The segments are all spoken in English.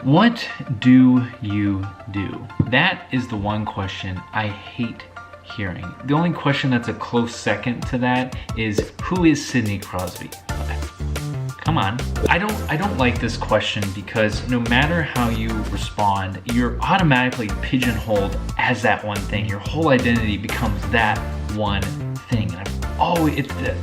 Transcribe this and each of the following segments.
What do you do? That is the one question I hate hearing. The only question that's a close second to that is, who is Sidney Crosby? Come on. I don't like this question because no matter how you respond, you're automatically pigeonholed as that one thing. Your whole identity becomes that one thing. And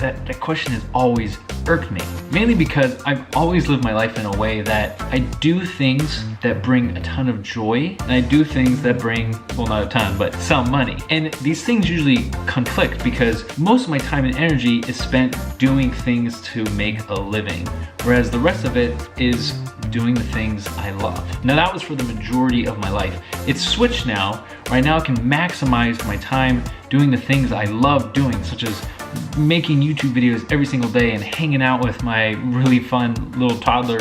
that question has always irked me, mainly because I've always lived my life in a way that I do things that bring a ton of joy, and I do things that bring, well, not a ton, but some money. And these things usually conflict because most of my time and energy is spent doing things to make a living, whereas the rest of it is doing the things I love. Now that was for the majority of my life. It's switched now. Right now I can maximize my time doing the things I love doing, such as making YouTube videos every single day and hanging out with my really fun little toddler,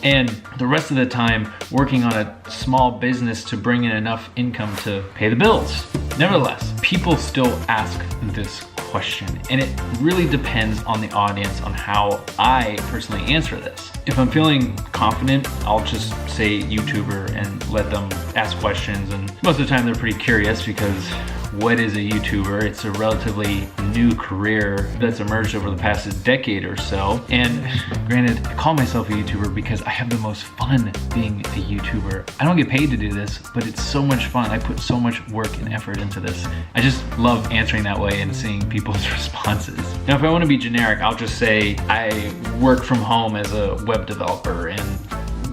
and the rest of the time working on a small business to bring in enough income to pay the bills. Nevertheless, people still ask this question, and it really depends on the audience on how I personally answer this. If I'm feeling confident, I'll just say YouTuber and let them ask questions, and most of the time they're pretty curious because what is a YouTuber? It's a relatively new career that's emerged over the past decade or so. And granted, I call myself a YouTuber because I have the most fun being a YouTuber. I don't get paid to do this, but it's so much fun. I put so much work and effort into this. I just love answering that way and seeing people's responses. Now, if I want to be generic, I'll just say I work from home as a web developer, and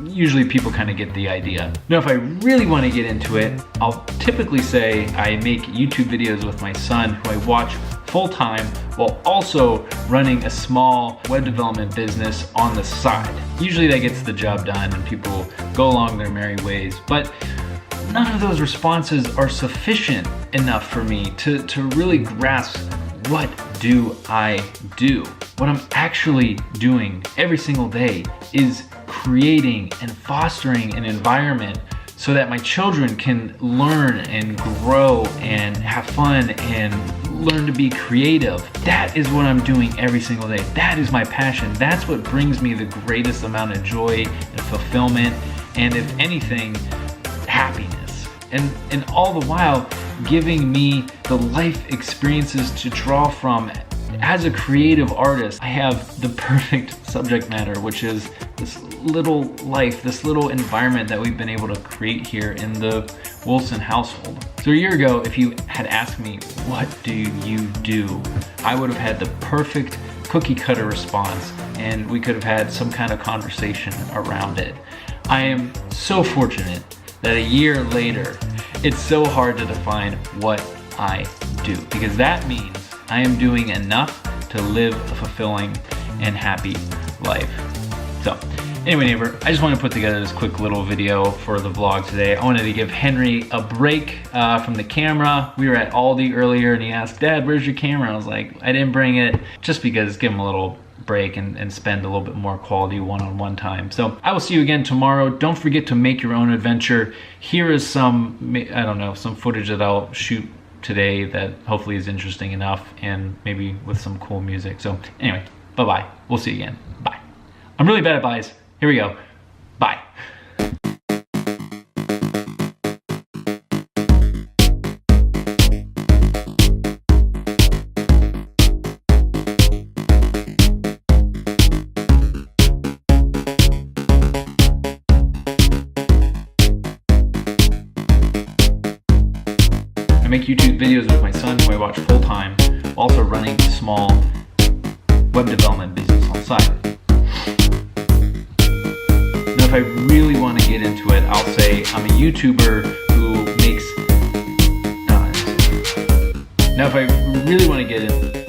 usually people kind of get the idea. Now, if I really want to get into it, I'll typically say I make YouTube videos with my son, who I watch full time while also running a small web development business on the side. Usually that gets the job done and people go along their merry ways, but none of those responses are sufficient enough for me to really grasp, what do I do? What I'm actually doing every single day is creating and fostering an environment so that my children can learn and grow and have fun and learn to be creative. That is what I'm doing every single day. That is my passion. That's what brings me the greatest amount of joy and fulfillment, and if anything, happiness. And all the while giving me the life experiences to draw from. As a creative artist, I have the perfect subject matter, which is this little life, this little environment that we've been able to create here in the Wilson household. So a year ago, if you had asked me, what do you do? I would have had the perfect cookie cutter response, and we could have had some kind of conversation around it. I am so fortunate that a year later, it's so hard to define what I do, because that means I am doing enough to live a fulfilling and happy life. So anyway, neighbor, I just want to put together this quick little video for the vlog today. I wanted to give Henry a break from the camera. We were at Aldi earlier and he asked, Dad, where's your camera? I was like, I didn't bring it, just because give him a little break and spend a little bit more quality one-on-one time. So I will see you again tomorrow. Don't forget to make your own adventure. Here is some, I don't know, some footage that I'll shoot today that hopefully is interesting enough, and maybe with some cool music. So anyway, bye-bye. We'll see you again. Bye. I'm really bad at byes. Here we go. Bye. I make YouTube videos with my son, who I watch full time, also running a small web development business on the side. Now, if I really want to get into it, I'll say I'm a YouTuber who makes... Now, if I really want to get into